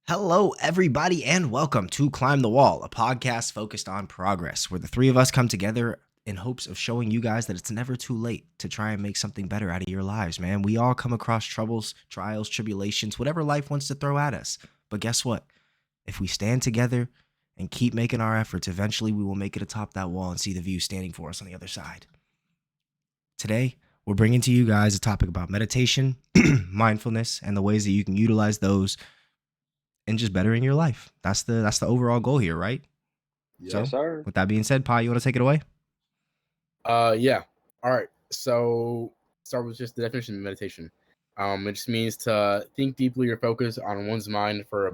Hello, everybody, and welcome to Climb the Wall, a podcast focused on progress, where the three of us come together in hopes of showing you guys that it's never too late to try and make something better out of your lives, man. We all come across troubles, trials, tribulations, whatever life wants to throw at us. But guess what? If we stand together and keep making our efforts, eventually we will make it atop that wall and see the view standing for us on the other side. Today, we're bringing to you guys a topic about meditation, mindfulness, and the ways that you can utilize those and just bettering your life. That's the overall goal here, right? So, Yes, sir. with that being said, Pi, you want to take it away? Yeah. All right. So start with just the definition of meditation. It just means to think deeply or focus on one's mind for a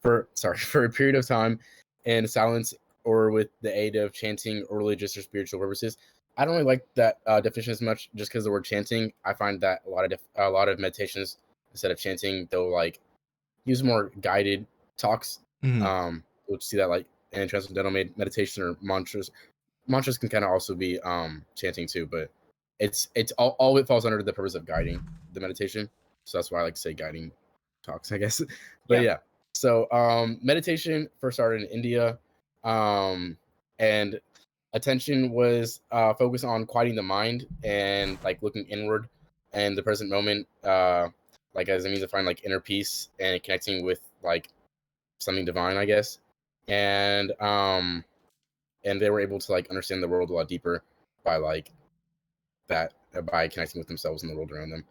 period of time in silence or with the aid of chanting or religious or spiritual purposes. I don't really like that definition as much, just because the word chanting. I find that a lot of meditations, instead of chanting, they'll like use more guided talks. Mm-hmm. We'll see that like in transcendental meditation or mantras. Mantras can kind of also be chanting too, but it's all it falls under the purpose of guiding the meditation. So that's why I like to say guiding talks, I guess. But yeah. So meditation first started in India, and attention was focused on quieting the mind and like looking inward and the present moment, like as a means to find like inner peace and connecting with like something divine, I guess. And they were able to like understand the world a lot deeper by like that by connecting with themselves and the world around them.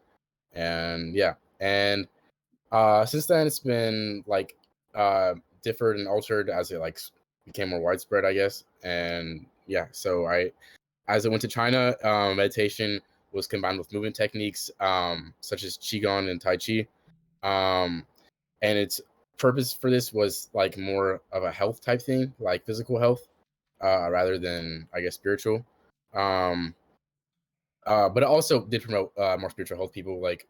And yeah, and since then it's been like differed and altered as it like became more widespread, I guess. And yeah, so as I went to China, meditation was combined with movement techniques such as qigong and tai chi. And its purpose for this was like more of a health type thing, like physical health, rather than I guess spiritual. Um, but it also did promote more spiritual health. People like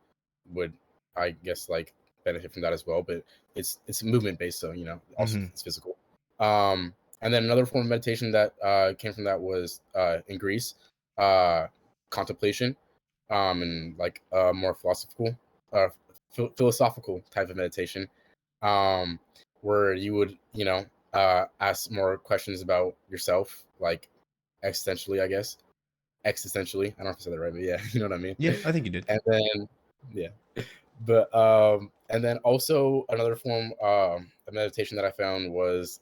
would I guess like benefit from that as well. But it's movement based, so also Mm-hmm. it's physical. And then another form of meditation that came from that was in Greece, contemplation, and like more uh, philosophical type of meditation, um, where you would ask more questions about yourself, like existentially, I guess. Existentially, I don't know if I said that right, but yeah, you know what I mean. Yeah, I think you did. And then yeah, but and then also another form of meditation that I found was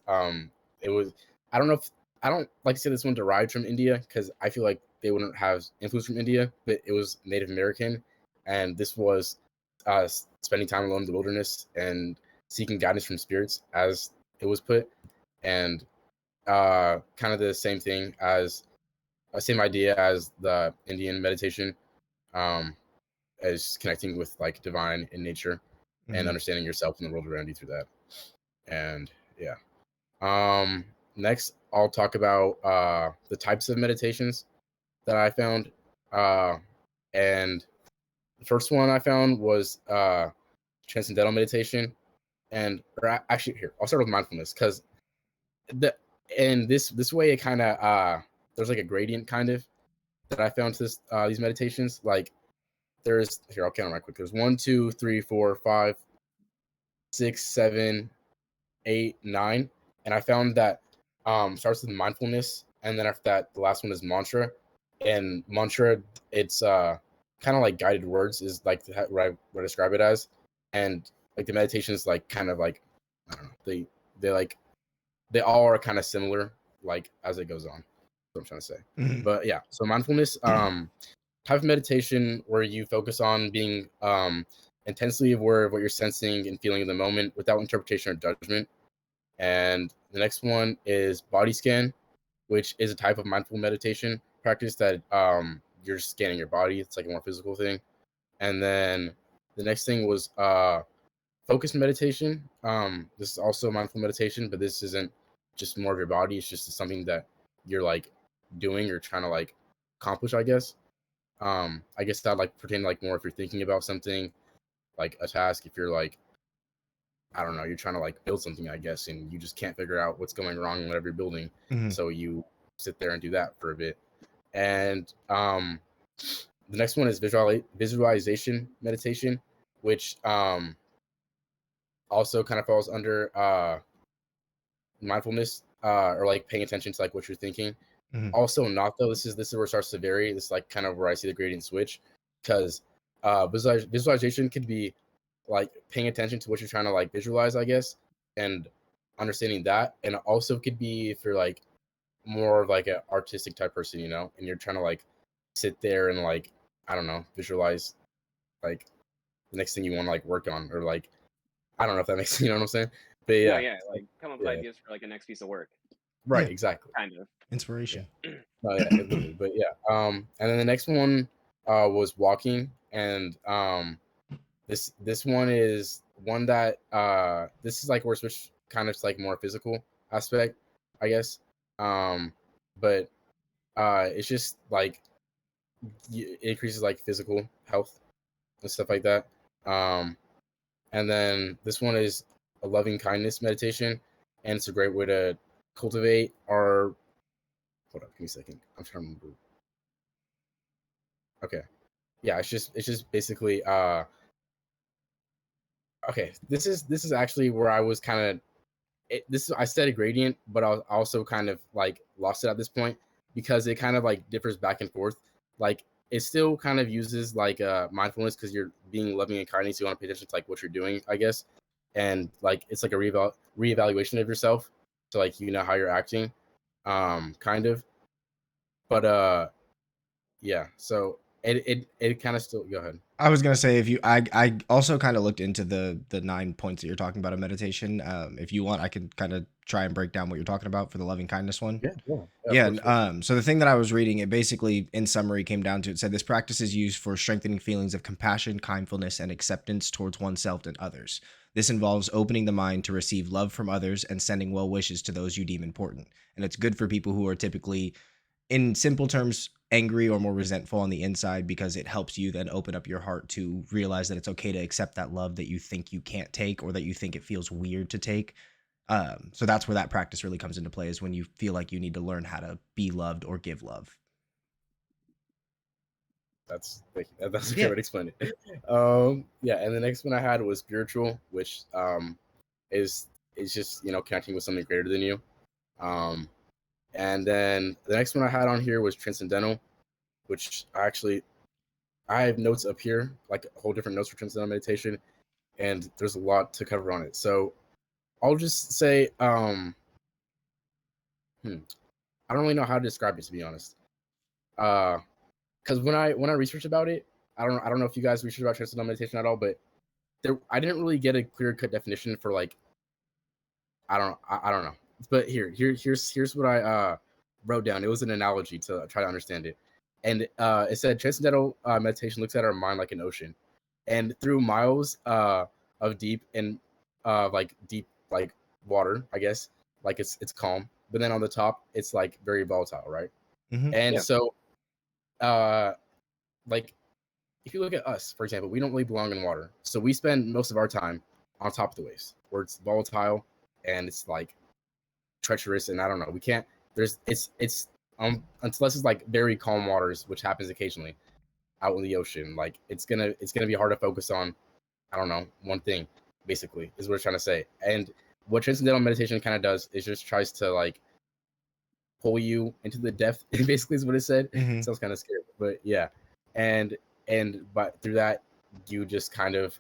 it was I don't know if I don't like to say this one derived from India, because I feel like they wouldn't have influence from India, but it was Native American, and this was spending time alone in the wilderness and seeking guidance from spirits, as it was put. And kind of the same thing as same idea as the Indian meditation, um, as connecting with like divine in nature and Mm-hmm. understanding yourself and the world around you through that. And yeah. Um, Next, I'll talk about the types of meditations that I found. And the first one I found was transcendental meditation. Actually, here I'll start with mindfulness, because the and this way it kind of there's like a gradient kind of that I found to these meditations. Like there's here I'll count them right quick. There's 1, 2, 3, 4, 5, 6, 7, 8, 9, and I found that starts with mindfulness, and then after that the last one is mantra. And mantra, it's kind of like guided words is like what I would describe it as. And like the meditation is like kind of like I don't know, they like they all are kind of similar like as it goes on. That's what I'm trying to say. Mm-hmm. But yeah, so mindfulness, type of meditation where you focus on being intensely aware of what you're sensing and feeling in the moment without interpretation or judgment. And the next one is body scan, which is a type of mindful meditation practice that you're scanning your body. It's like a more physical thing. And then the next thing was focused meditation. This is also mindful meditation, but this isn't just more of your body. It's just something that you're like doing or trying to like accomplish, I guess. I guess that like pertain like more if you're thinking about something like a task. If you're like I don't know, you're trying to like build something, I guess, and you just can't figure out what's going wrong in whatever you're building. Mm-hmm. So you sit there and do that for a bit. And the next one is visualization meditation, which also kind of falls under mindfulness, or like paying attention to like what you're thinking. Mhm. Also not though, this is where it starts to vary. This is like kind of where I see the gradient switch, because visualization could be like paying attention to what you're trying to like visualize, I guess, and understanding that. And it also could be if you're like more of like an artistic type person, you know, and you're trying to like sit there and like, I don't know, visualize like the next thing you want to like work on, or like, I don't know if that makes, you know what I'm saying? But No, yeah, yeah, like come up with yeah, ideas for like a next piece of work, right, Yeah. exactly. kind of. Yeah. Inspiration. No, yeah, literally. But yeah. And then the next one was walking, and this one is one that this is like where switch kind of like more physical aspect, I guess. But it's just like it increases like physical health and stuff like that. And then this one is a loving kindness meditation, and it's a great way to cultivate our. Hold up, give me a second. I'm trying to remember. Okay, yeah, it's just basically okay. This is actually where I was kind of this I said a gradient, but I was also kind of like lost it at this point, because it kind of like differs back and forth. Like it still kind of uses like mindfulness, because you're being loving and kindness. You want to pay attention to like what you're doing, I guess, and like it's like a reevaluation of yourself, so like you know how you're acting, kind of. But yeah. So it kind of still go ahead. I was gonna say, if you, I also kind of looked into the 9 points that you're talking about of meditation. If you want, I can kind of try and break down what you're talking about for the loving kindness one. Yeah, of Yeah. course, of course. So the thing that I was reading, it basically, in summary, came down to, it said this practice is used for strengthening feelings of compassion, kindfulness, and acceptance towards oneself and others. This involves opening the mind to receive love from others and sending well wishes to those you deem important. And it's good for people who are typically, in simple terms, angry or more resentful on the inside, because it helps you then open up your heart to realize that it's okay to accept that love that you think you can't take, or that you think it feels weird to take. So that's where that practice really comes into play, is when you feel like you need to learn how to be loved or give love. Thank you. That's a Yeah. great way to explain it. Yeah, and the next one I had was spiritual, which is just, you know, connecting with something greater than you. And then the next one I had on here was transcendental, which I have notes up here, like a whole different notes for transcendental meditation, and there's a lot to cover on it. So I'll just say, I don't really know how to describe it, to be honest. Because when I researched about it, I don't know if you guys researched about transcendental meditation at all, but I didn't really get a clear cut definition for like, I don't know. But here's what I wrote down. It was an analogy to try to understand it, and it said transcendental meditation looks at our mind like an ocean, and through miles of deep and like deep like water, I guess, like it's calm, but then on the top it's like very volatile, right? Mm-hmm. And Yeah. so like if you look at us, for example, we don't really belong in water, so we spend most of our time on top of the waves, where it's volatile and it's like treacherous, and I don't know. We can't. There's it's unless it's like very calm waters, which happens occasionally out in the ocean. Like it's gonna be hard to focus on. I don't know, one thing. Basically, is what we're trying to say. And what transcendental meditation kind of does is just tries to like pull you into the depth. Basically, is what it said. Mm-hmm. Sounds kind of scary, but yeah. And but through that, you just kind of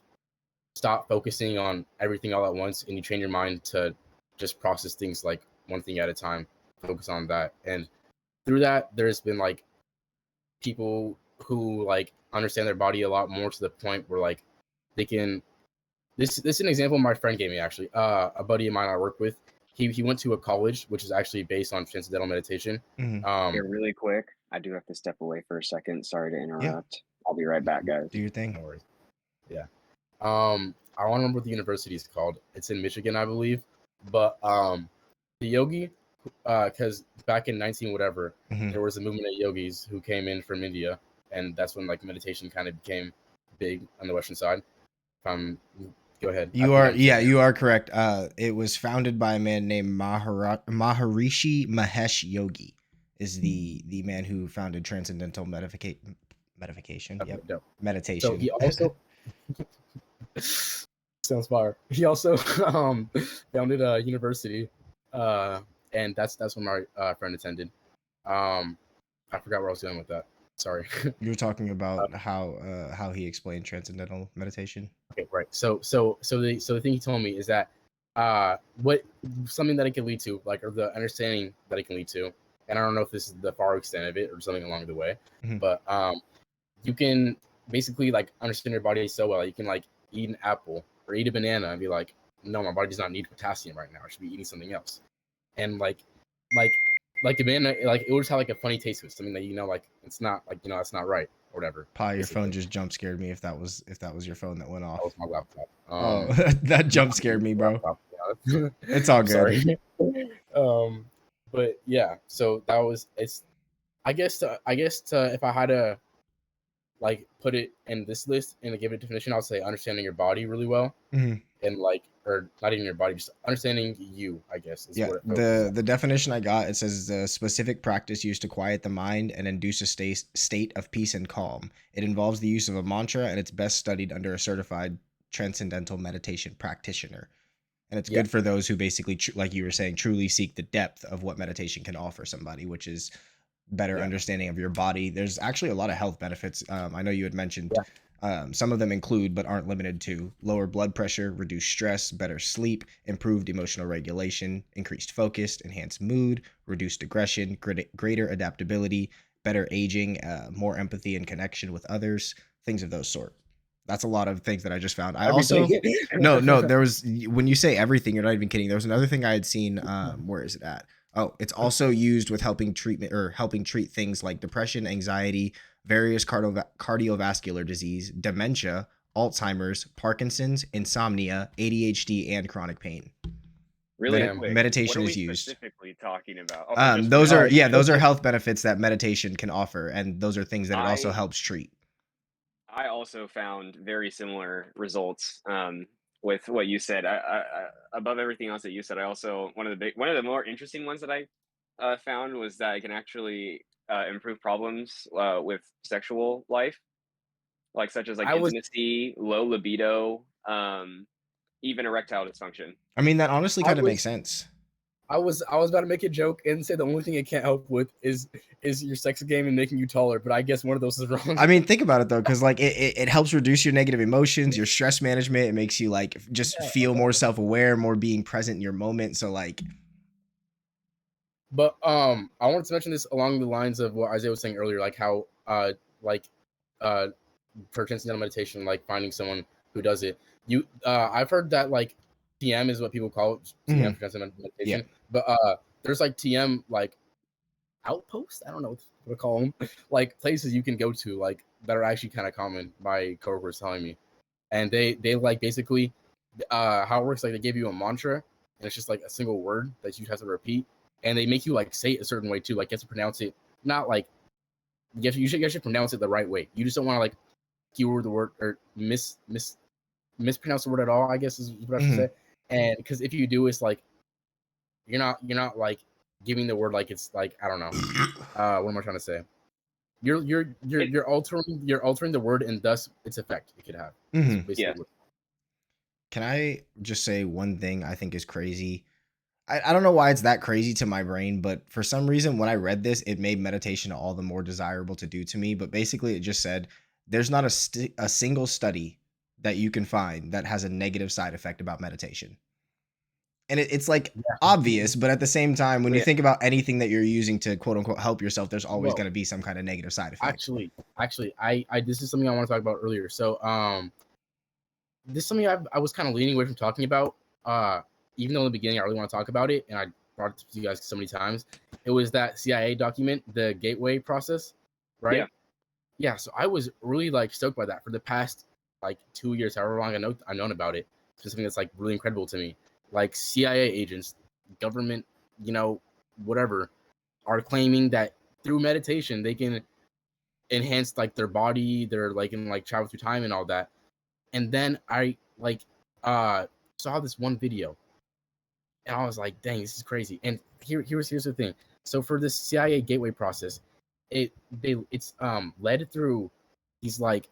stop focusing on everything all at once, and you train your mind to just process things like one thing at a time, focus on that. And through that, there's been like people who like understand their body a lot more, to the point where like they can this is an example my friend gave me, actually. A buddy of mine I work with, he went to a college which is actually based on transcendental meditation. Mm-hmm. Here, really quick, I do have to step away for a second. Sorry to Yeah. interrupt. I'll be right back, guys. Do your thing. No worries. Yeah. I want to remember what the university is called. It's in Michigan, I believe. But the yogi, because back in 19 whatever, Mm-hmm. there was a movement of yogis who came in from India, and that's when like meditation kind of became big on the Western side. Go ahead. I You think are, I'm yeah, saying you are correct. It was founded by a man named Maharishi Mahesh Yogi, is the man who founded transcendental meditation. okay, Yep, dope. So meditation. he also sounds fire. He also founded a university, and that's when my friend attended. I forgot where I was going with that. Sorry. You were talking about how he explained transcendental meditation. Okay, right. So the thing he told me is that what something that it can lead to, like, or the understanding that it can lead to, and I don't know if this is the far extent of it or something along the way, Mhm. but you can basically like understand your body so well. You can like eat an apple or eat a banana and be like, no, my body does not need potassium right now. I should be eating something else. And like like the banana, like it will just have like a funny taste to it, something that like it's not like that's not right or whatever. Pi, your phone Basically, just jump scared me if that was your phone that went that was off. my laptop. Oh, that jump scared me, bro. Laptop. Yeah. It's all I'm good. sorry. But yeah, so that was it's. I guess if I had to like put it in this list and give it a definition, I would say understanding your body really well, Mhm. and like, or not even your body, just understanding you. I guess is Yeah, what it focuses on. the definition I got, it says a specific practice used to quiet the mind and induce a state of peace and calm. It involves the use of a mantra, and it's best studied under a certified transcendental meditation practitioner. And it's Yeah, good for those who basically, like you were saying, truly seek the depth of what meditation can offer somebody, which is better yeah, understanding of your body. There's actually a lot of health benefits. I know you had mentioned yeah. some of them include, but aren't limited to, lower blood pressure, reduced stress, better sleep, improved emotional regulation, increased focus, enhanced mood, reduced aggression, greater adaptability, better aging, more empathy and connection with others, things of those sort. That's a lot of things that I just found. I Everything. also, no, there was, when you say everything, you're not even kidding. There was another thing I had seen. Where is it at? Oh, it's also used with helping treat things like depression, anxiety, various cardiovascular disease, dementia, Alzheimer's, Parkinson's, insomnia, ADHD, and chronic pain. Really Damn. quick, what Meditation are we is used. specifically talking about? Also, just for Those your are Oh, those are health benefits that meditation can offer, and those are things that it also I helps treat. I also found very similar results with what you said. Above everything else that you said, I also one of the more interesting ones that I found was that it can actually improve problems with sexual life, like such as like I was intimacy, low libido, even erectile dysfunction. I mean, that honestly I kind of makes was sense. I was about to make a joke and say the only thing it can't help with is your sex game and making you taller, but I guess one of those is wrong. I mean, think about it though, because like it helps reduce your negative emotions, your stress management. It makes you like just Yeah, feel more self aware, more being present in your moment. So like, but I wanted to mention this along the lines of what Isaiah was saying earlier, like how like uh for transcendental meditation, like finding someone who does it. I've heard that like TM is what people call it, TM mhm, for transcendental yeah, meditation, but there's like TM like outposts. I don't know what to call them, like places you can go to like that are actually kind of common. My coworkers telling me, and they like basically how it works, like they give you a mantra and it's just like a single word that you have to repeat, and they make you like say it a certain way too, like you have to pronounce it, not like you should pronounce it the right way. You just don't want to like keyword the word or mispronounce the word at all, I guess is what I should mhm, say. And because if you do, it's like you're not like giving the word like it's like, I don't know, what am I trying to say? It You're altering the word and thus its effect it could have. Is mhm. basically Yeah. what. Can I just say one thing I think is crazy? I don't know why it's that crazy to my brain, but for some reason, when I read this, it made meditation all the more desirable to do to me. But basically, it just said there's not a single study that you can find that has a negative side effect about meditation. And it's like Yeah. obvious, but at the same time, when you Yeah. think about anything that you're using to quote unquote help yourself, there's always Well, going to be some kind of negative side effect. actually, I this is something I want to talk about earlier. So this is something I was kind of leaning away from talking about. Even though in the beginning I really want to talk about it, and I brought it to you guys so many times. It was that CIA document, the Gateway process, Yeah. right? Yeah. So I was really like stoked by that for the past like 2 years, however long I've known about it. It's just something that's like really incredible to me. Like CIA agents, government, you know, whatever, are claiming that through meditation they can enhance like their body, their like and like travel through time and all that. And then I like saw this one video and I was like, dang, this is crazy. And here's the thing. So for this CIA gateway process, it's led through these like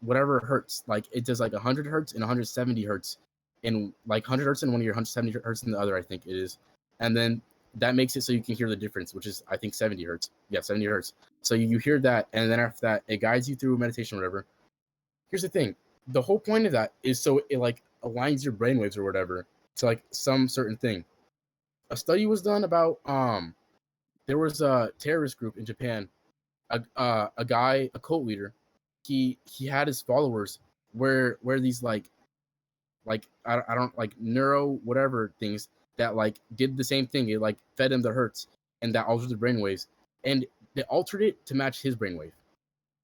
whatever hertz. Like it does like 100 hertz and 170 hertz, and like 100 hertz in one ear, 170 hertz in the other. I think it is, and then that makes it so you can hear the difference, which is I think 70 hertz. Yeah, 70 hertz. So you hear that, and then after that, it guides you through meditation or whatever. Here's the thing: the whole point of that is so it like aligns your brainwaves or whatever to like some certain thing. A study was done about there was a terrorist group in Japan, a guy, a cult leader. He had his followers where these I don't like neuro whatever things that like did the same thing. It like fed him the hertz and that altered the brainwaves, and they altered it to match his brainwave,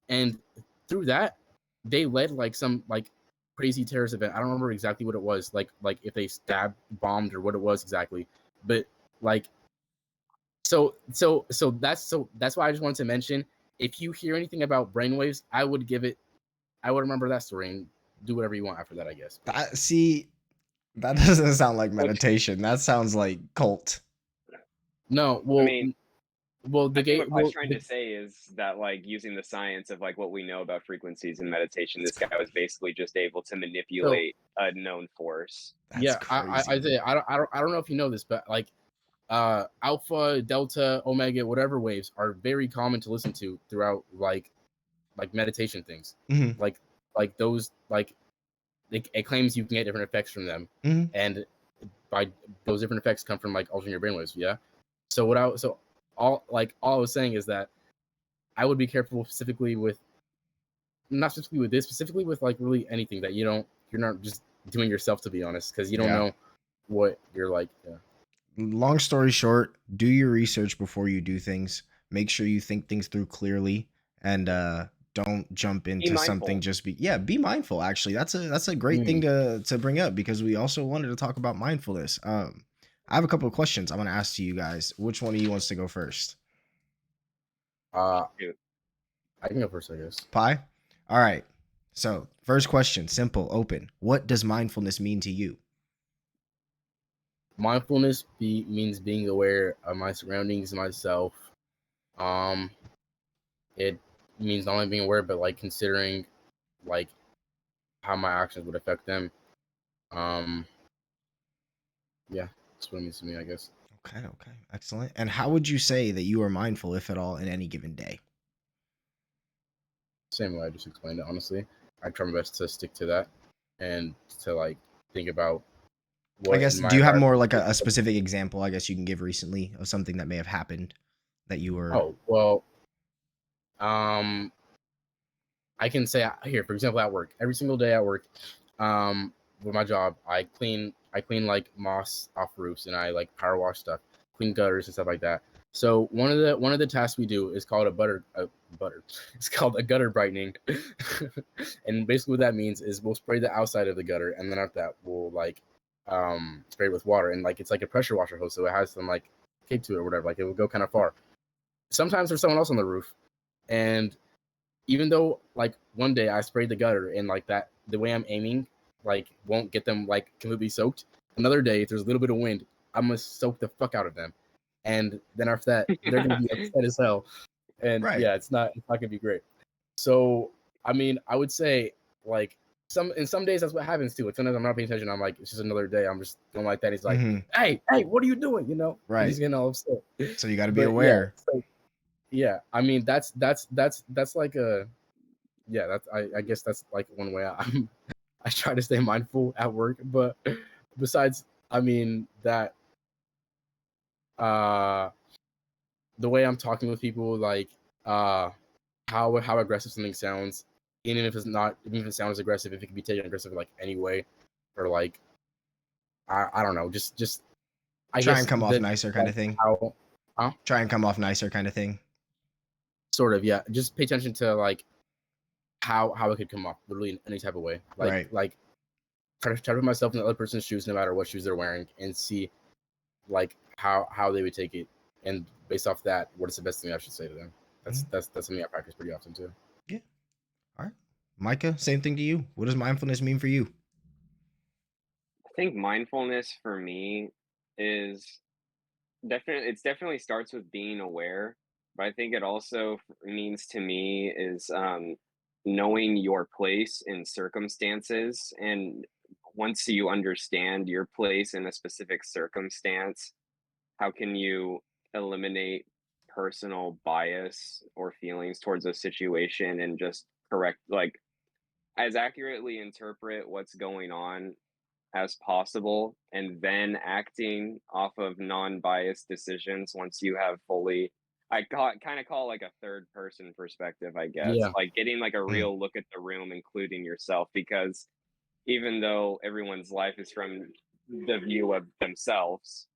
and through that they led like some like crazy terrorist event. I don't remember exactly what it was, like if they stabbed, bombed, or what it was exactly, but like that's why I just wanted to mention, if you hear anything about brainwaves, I would remember that story and do whatever you want after that, I guess. See, that doesn't sound like Which, meditation. That sounds like cult. No, I mean, the I think gate, what Pi's trying to say is that, like, using the science of like what we know about frequencies and meditation, this guy was basically just able to so manipulate a known force. That's yeah, crazy. I don't know if you know this, but like alpha, delta, omega, whatever waves are very common to listen to throughout like meditation things, Hmm. like those like it claims you can get different effects from them, Hmm. and by those different effects come from like altering your brainwaves. Yeah. So all I was saying is that I would be careful specifically with, not specifically with this, specifically with like really anything that you're not just doing yourself, to be honest, because you don't Yeah. know what you're like. Yeah. Long story short, do your research before you do things. Make sure you think things through clearly, and don't jump Be into something mindful. just be mindful. Actually, that's a great thing Mm. to bring up, because we also wanted to talk about mindfulness. I have a couple of questions I want to ask to you guys. Which one of you wants to go first? Uh, Shoot. I can go first, I guess. Pi? All right. So, first question, simple, open. What does mindfulness mean to you? Mindfulness means being aware of my surroundings, myself. Um, it means not only being aware, but like considering like how my actions would affect them. Um, yeah, that's what it means to me, I guess. Okay, okay. Excellent. And how would you say that you are mindful, if at all, in any given day? Same way I just explained it. Honestly, I try my best to stick to that and to like think about I what in guess, my do you have more like environment. a specific example, I guess, you can give recently of something that may have happened that you were. Oh well, um, I can say here, for example, at work, every single day at work, um, with my job, I clean like moss off roofs, and I like power wash stuff, clean gutters and stuff like that. So one of the tasks we do is called butter. It's called a gutter brightening, and basically what that means is we'll spray the outside of the gutter, and then after that we'll like spray it with water, and like it's like a pressure washer hose, so it has some like kick to it or whatever. Like it will go kind of far. Sometimes there's someone else on the roof, and even though like one day I sprayed the gutter and like that the way I'm aiming like won't get them like completely soaked. Another day, if there's a little bit of wind, I'm gonna soak the fuck out of them. And then after that, they're gonna be upset as hell. And Right. yeah, it's not gonna be great. So I mean, I would say like some days that's what happens too. Like sometimes I'm not paying attention. I'm like, it's just another day. I'm just going like that. He's like, Hmm. hey, what are you doing? And Right. he's getting all upset. So you got to be But yeah, aware. so yeah, I mean that's like a yeah, that's I guess that's like one way I try to stay mindful at work. But besides, I mean that uh the way I'm talking with people, like uh how aggressive something sounds, even if it's not, even if it sounds aggressive, if it can be taken aggressive like anyway, or like I don't know, just I Try and guess come off that nicer, kind like of thing. how Try and come off nicer, kind of thing. sort of, yeah, just pay attention to like how it could come off literally in any type of way, Right. like try to put myself in the other person's shoes, no matter what shoes they're wearing, and see like how they would take it, and based off that, what is the best thing I should say to them. Mhm. That's something I practice pretty often too. Yeah. All right. Micah, same thing to you. What does mindfulness mean for you? I think mindfulness for me is definitely starts with being aware, but I think it also means to me is knowing your place in circumstances, and once you understand your place in a specific circumstance, how can you eliminate personal bias or feelings towards a situation and just correct, like, as accurately interpret what's going on as possible, and then acting off of non-biased decisions once you have fully, kind of call like a third person perspective, I guess, Yeah. like getting like a Mm, real look at the room, including yourself, because even though everyone's life is from the view of themselves,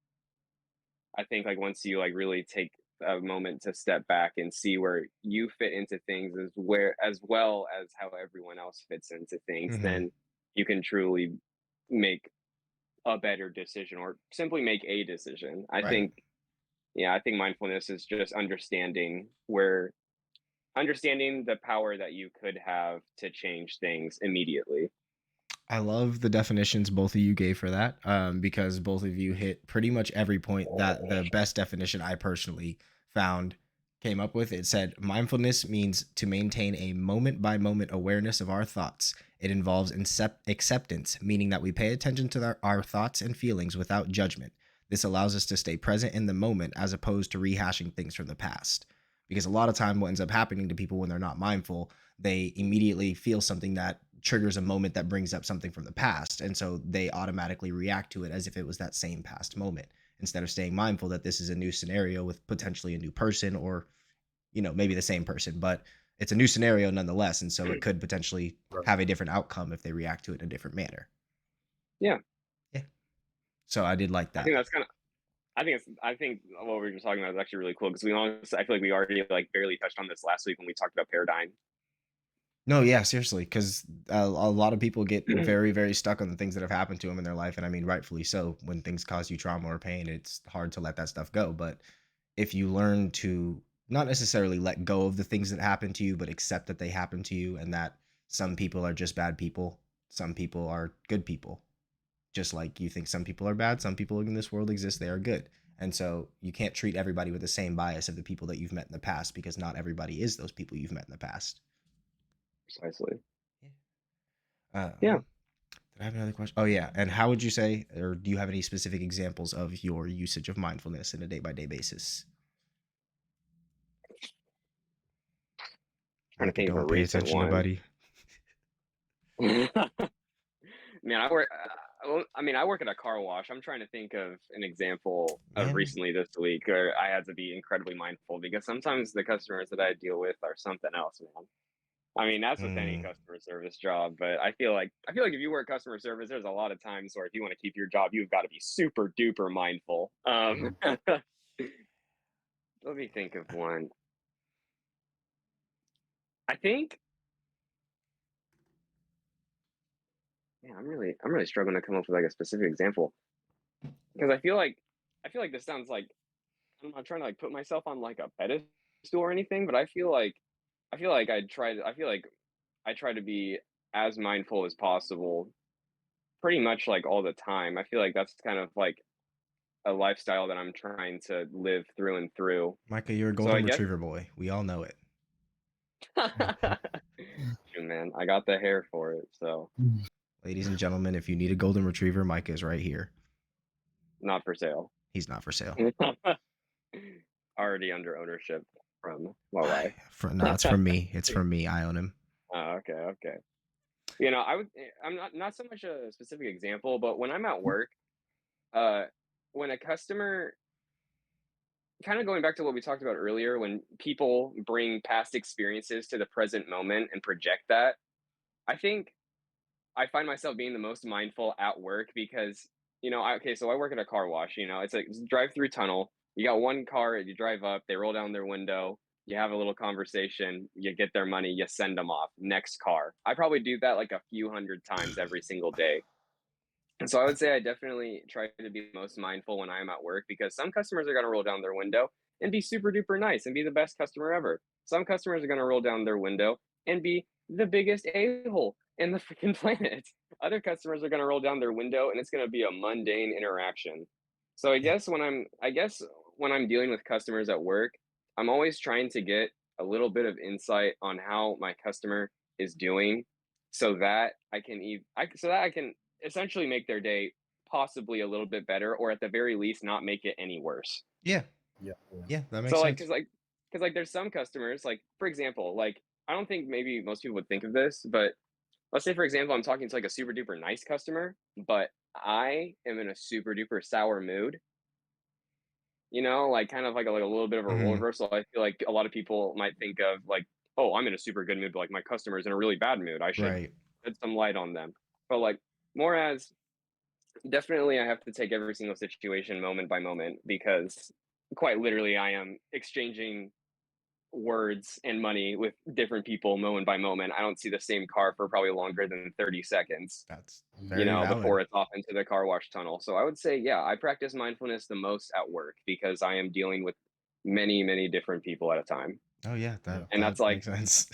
I think like once you like really take a moment to step back and see where you fit into things, as well as how everyone else fits into things, mhm, then you can truly make a better decision, or simply make a decision. I right. think, yeah, I think mindfulness is just understanding the power that you could have to change things immediately. I love the definitions both of you gave for that, because both of you hit pretty much every point that the best definition I personally found came up with. It said mindfulness means to maintain a moment by moment awareness of our thoughts. It involves acceptance, meaning that we pay attention to our thoughts and feelings without judgment. This allows us to stay present in the moment as opposed to rehashing things from the past. Because a lot of time, what ends up happening to people when they're not mindful, they immediately feel something that triggers a moment that brings up something from the past. And so they automatically react to it as if it was that same past moment instead of staying mindful that this is a new scenario with potentially a new person, or, maybe the same person, but it's a new scenario nonetheless. And so it could potentially Right. have a different outcome if they react to it in a different manner. Yeah, Yeah. So I did like I that. think that's kind of. I think what we were just talking about is actually really cool, because we honestly, I feel like we already like barely touched on this last week when we talked about paradigm. No, yeah, seriously, because a lot of people get very, very stuck on the things that have happened to them in their life. And I mean, rightfully so. When things cause you trauma or pain, it's hard to let that stuff go. But if you learn to not necessarily let go of the things that happen to you, but accept that they happen to you and that some people are just bad people, some people are good people. Just like you think some people are bad, some people in this world exist, they are good. And so you can't treat everybody with the same bias of the people that you've met in the past, because not everybody is those people you've met in the past. Precisely. Yeah. Yeah, Did I have another question? Oh yeah. And how would you say, or do you have any specific examples of your usage of mindfulness in a day by day basis? trying to Micah, think of a don't pay recent attention to one. buddy. Man, I work. Well, I mean, I work at a car wash. I'm trying to think of an example of Man. recently this week where I had to be incredibly mindful, because sometimes the customers that I deal with are something else, man. I mean, that's with any Mm, customer service job, but I feel like if you work customer service, there's a lot of times where if you want to keep your job, you've got to be super duper mindful. mhm. Let me think of one. I think, yeah, I'm really struggling to come up with like a specific example, because I feel like this sounds like I'm not trying to like put myself on like a pedestal or anything, but I feel like I try to be as mindful as possible pretty much like all the time. I feel like that's kind of like a lifestyle that I'm trying to live through and through. Micah, you're a So I golden guess retriever boy. We all know it. shoot, man, I got the hair for it, so Ladies and gentlemen, if you need a golden retriever, Micah is right here. not for sale. He's not for sale. Already under ownership from my wife. No, it's from me. It's from me. I own him. Oh, okay, okay. I'm not so much a specific example, but when I'm at work, uh, when a customer, kind of going back to what we talked about earlier, when people bring past experiences to the present moment and project that, I think I find myself being the most mindful at work, because, okay, so I work at a car wash, it's a drive-through tunnel. You got one car, you drive up, they roll down their window, you have a little conversation, you get their money, you send them off. Next car. I probably do that like a few hundred times every single day. And so I would say I definitely try to be most mindful when I'm at work, because some customers are going to roll down their window and be super duper nice and be the best customer ever. Some customers are going to roll down their window and be the biggest a-hole in the freaking planet. Other customers are going to roll down their window and it's going to be a mundane interaction. So Yeah. I guess when I'm dealing with customers at work, I'm always trying to get a little bit of insight on how my customer is doing, so that I can essentially make their day possibly a little bit better, or at the very least not make it any worse. Yeah. Yeah. Yeah. Yeah, that makes So like, sense. cause like there's some customers, like for example, like I don't think maybe most people would think of this, but let's say for example, I'm talking to like a super duper nice customer, but I am in a super duper sour mood, like kind of like a little bit of a role Mhm. reversal. I feel like a lot of people might think of like, oh, I'm in a super good mood, but like my customer's in a really bad mood. I should Right. shed some light on them. But like more as definitely I have to take every single situation moment by moment because quite literally I am exchanging words and money with different people moment by moment. I don't see the same car for probably longer than 30 seconds, That's very before valid. it's off into the car wash tunnel. So I would say, yeah, I practice mindfulness the most at work because I am dealing with many, many different people at a time. Oh yeah, Yeah. And that that's like, makes sense.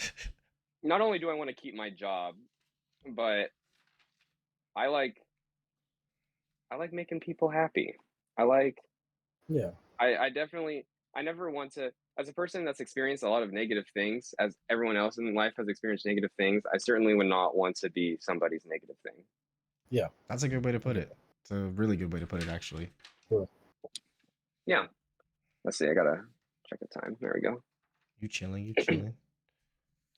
not only do I want to keep my job, but I like I like making people happy. I like Yeah. I definitely I never want to, as a person that's experienced a lot of negative things, as everyone else in life has experienced negative things, I certainly would not want to be somebody's negative thing. Yeah. That's a good way to I put get it. It's a really good way to put it, actually. that. Yeah. Let's see, I gotta check the time. There we go. You chilling, you chilling.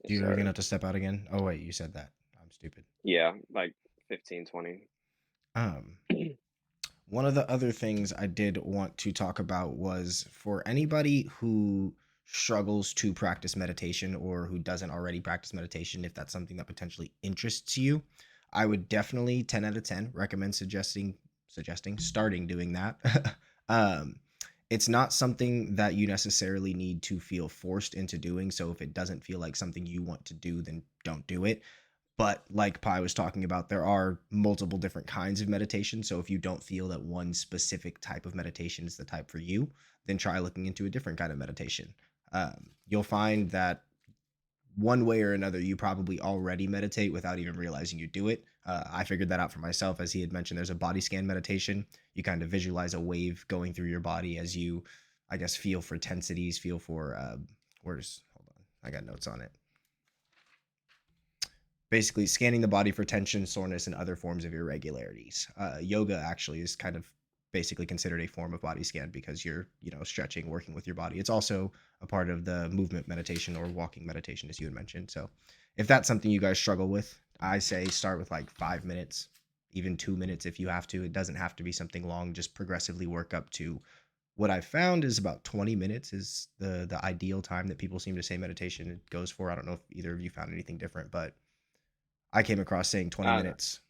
Do Yes, you ever gonna sir. have to step out again? Oh wait, you said that. I'm stupid. Yeah, like 15, 20. Um, One of the other things I did want to talk about was for anybody who struggles to practice meditation or who doesn't already practice meditation, if that's something that potentially interests you, I would definitely 10 out of 10 recommend suggesting starting doing that. um, it's not something that you necessarily need to feel forced into doing. So if it doesn't feel like something you want to do, then don't do it. But like Pi was talking about, there are multiple different kinds of meditation. So if you don't feel that one specific type of meditation is the type for you, then try looking into a different kind of meditation. You'll find that one way or another, you probably already meditate without even realizing you do it. I figured that out for myself. As he had mentioned, there's a body scan meditation. You kind of visualize a wave going through your body as you, I guess, feel for tensities, feel for, hold on, I got notes on it, basically scanning the body for tension, soreness, and other forms of irregularities. Yoga actually is kind of basically considered a form of body scan because you're, stretching, working with your body. It's also a part of the movement meditation or walking meditation, as you had mentioned. So if that's something you guys struggle with, I say start with like 5 minutes, even 2 minutes if you have to. It doesn't have to be something long. Just progressively work up to what I've found is about 20 minutes is the ideal time that people seem to say meditation goes for. I don't know if either of you found anything different, but I came across saying 20 Uh, minutes.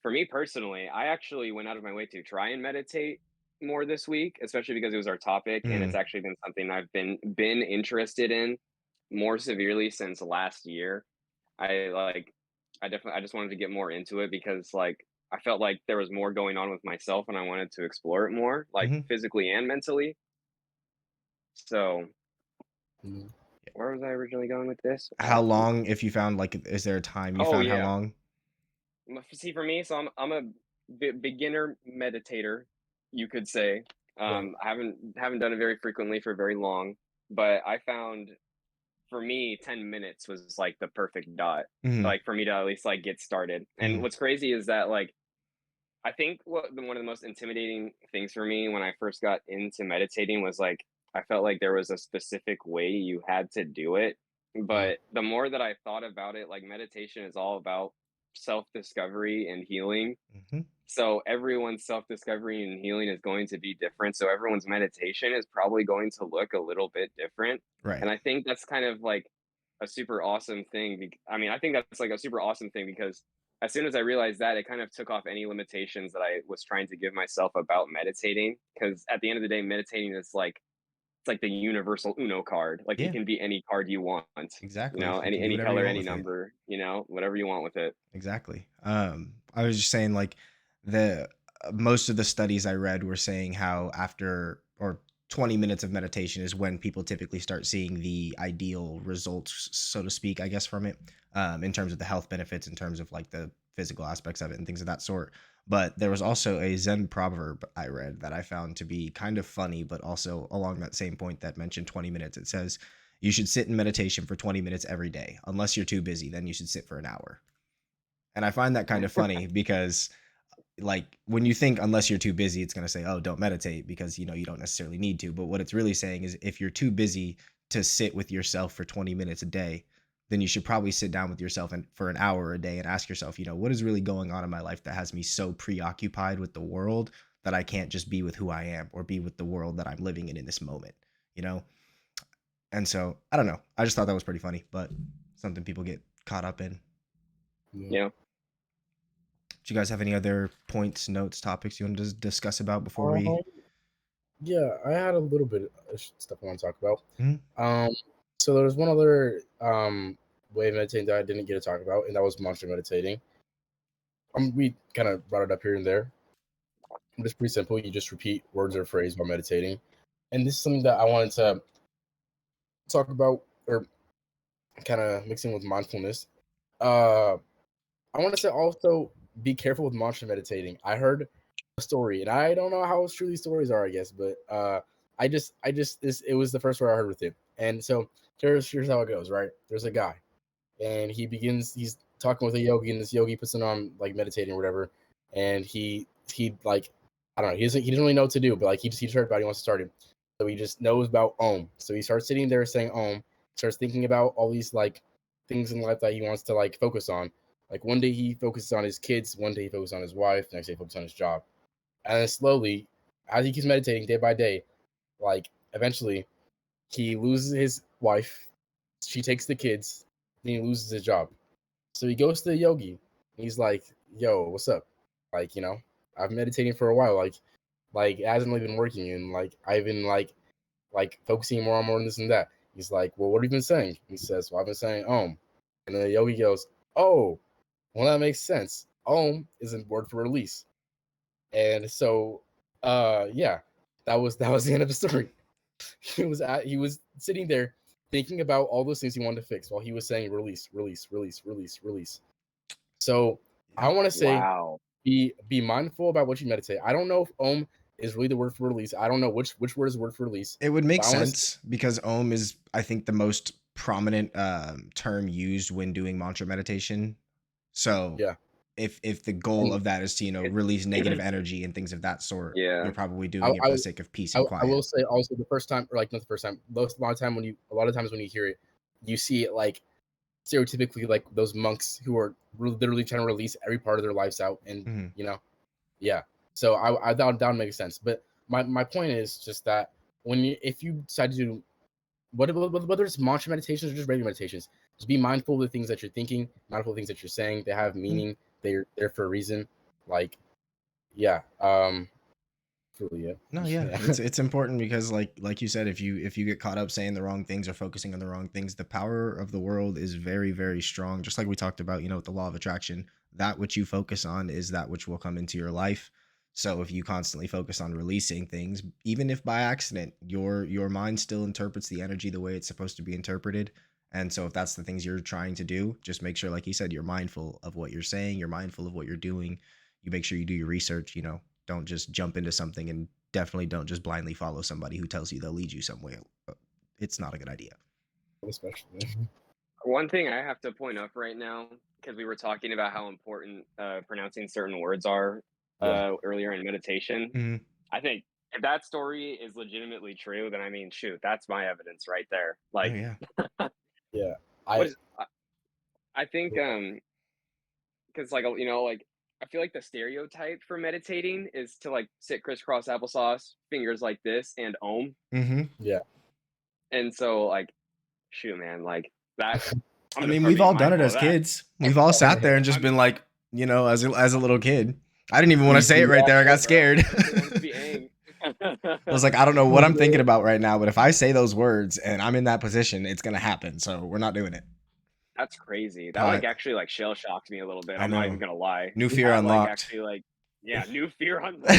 for me personally, I actually went out of my way to try and meditate more this week, especially because it was our topic, and it's Mm, actually been something I've been interested in more severely since last year. I like, I just wanted to get more into it because like I felt like there was more going on with myself, and I wanted to explore it more, like mhm. physically and mentally. So Mhm. where was I originally going with this? How long, if you found like, is there a time you Oh found how yeah. long? See, for me, so I'm a beginner meditator, you could say. Right. I haven't done it very frequently for very long, but I found for me 10 minutes was like the perfect dot, Mhm, like for me to at least like get started. And mhm, what's crazy is that like I think one of the most intimidating things for me when I first got into meditating was like I felt like there was a specific way you had to do it. Mm. But the more that I thought about it, like meditation is all about self-discovery and healing. mhm. So everyone's self-discovery and healing is going to be different. So everyone's meditation is probably going to look a little bit different. Right. And I think that's kind of like a super awesome thing. I mean, I think that's like a super awesome thing because as soon as I realized that, it kind of took off any limitations that I was trying to give myself about meditating. Because at the end of the day, meditating is like it's like the universal Uno card. Like it Yeah, can be any card you want, exactly. You can do any whatever you color, want any with it. number, whatever you want with it. Exactly. I was just saying like the most of the studies I read were saying how after or 20 minutes of meditation is when people typically start seeing the ideal results, so to speak, I guess, from it, in terms of the health benefits, in terms of like the physical aspects of it and things of that sort. But there was also a Zen proverb I read that I found to be kind of funny, but also along that same point that mentioned 20 minutes. It says, you should sit in meditation for 20 minutes every day. Unless you're too busy, then you should sit for an hour. And I find that kind of funny because like when you think unless you're too busy, it's going to say, oh, don't meditate because, you know, you don't necessarily need to. But what it's really saying is if you're too busy to sit with yourself for 20 minutes a day, then you should probably sit down with yourself and for an hour a day and ask yourself, you know, what is really going on in my life that has me so preoccupied with the world that I can't just be with who I am or be with the world that I'm living in this moment, you know? And so I don't know. I just thought that was pretty funny, but something people get caught up in. Yeah. Do you guys have any other points, notes, topics you want to discuss about before we? Yeah, I had a little bit of stuff I want to talk about. Mhm. So there was one other way of meditating that I didn't get to talk about, and that was mantra meditating. We kind of brought it up here and there. It's pretty simple. You just repeat words or phrase while meditating, and this is something that I wanted to talk about, or kind of mixing with mindfulness. I want to say also be careful with mantra meditating. I heard a story, and I don't know how true these stories are, I guess, but it was the first word I heard with it, and so here's how it goes. Right, there's a guy, and he's talking with a yogi, and this yogi puts him on like meditating or whatever, and he like I don't know, he doesn't really know what to do, but like he's heard about it, he wants to start it, so he just knows about Om. So he starts sitting there saying Om, starts thinking about all these like things in life that he wants to like focus on. Like one day he focuses on his kids, one day he focuses on his wife, the next day he focuses on his job, and then slowly, as he keeps meditating day by day, like eventually he loses his wife, she takes the kids, then he loses his job. So he goes to the yogi. He's like, "Yo, what's up? Like, you know, I've been meditating for a while. Like it hasn't really been working, and like I've been like focusing more and more on this and that." He's like, "Well, what have you been saying?" He says, "Well, I've been saying Om." And then the yogi goes, "Oh, well, that makes sense. Om is a word for release." And so, yeah, that was the end of the story. He was sitting there thinking about all those things he wanted to fix while he was saying release, release, release, release, release. So I want to say Wow. be mindful about what you meditate. I don't know if Om is really the word for release. I don't know which word is the word for release. It would make But I want to sense because Om is, I think, the most prominent term used when doing mantra meditation. So yeah. if the goal And of that is to, you know, It- release negative energy and things of that sort, yeah. you're probably I, doing it I for the sake of peace I, and I quiet. will say also the first time, or like not the first time, a lot of times when you hear it, you see it like stereotypically like those monks who are literally trying to release every part of their lives out, and Mm-hmm. you know, yeah. So I that would make sense. But my point is just that if you decide to do whether it's mantra meditations or just regular meditations, just be mindful of the things that you're thinking, mindful of the things that you're saying. They have meaning. They're there for a reason. Like, yeah. Really, yeah. No, yeah, Yeah. it's important because like you said, if you get caught up saying the wrong things or focusing on the wrong things, the power of the world is very, very strong. Just like we talked about, you know, with the law of attraction, that which you focus on is that which will come into your life. So if you constantly focus on releasing things, even if by accident, your mind still interprets the energy the way it's supposed to be interpreted. And so if that's the things you're trying to do, just make sure, like you said, you're mindful of what you're saying, you're mindful of what you're doing. You make sure you do your research, you know, don't just jump into something and definitely don't just blindly follow somebody who tells you they'll lead you somewhere. It's not a good idea. Especially. One thing I have to point up right now, because we were talking about how important pronouncing certain words are Yeah. earlier in meditation. Mhm. I think if that story is legitimately true, then I mean, shoot, that's my evidence right there. Oh Like, yeah. Yeah. what I is? I think because like you know like I feel like the stereotype for meditating is to like sit crisscross applesauce, fingers like this, and Om. Hmm. yeah. And so like, shoot, man, like that. I'm I gonna meing, start we've being all done it mindful of as that. kids. We've all sat there and just I'm been like, you know, as a little kid. I didn't even want to say it right Yeah. there. I got shit, bro. scared. I just didn't want it to be Aang. I was like, I don't know what I'm thinking about right now, but if I say those words and I'm in that position, it's gonna happen. So we're not doing it. That's crazy. That like But actually like shell shocked me a little bit. I I'm not even know, gonna lie. new fear That like unlocked. actually like yeah, new fear unlocked.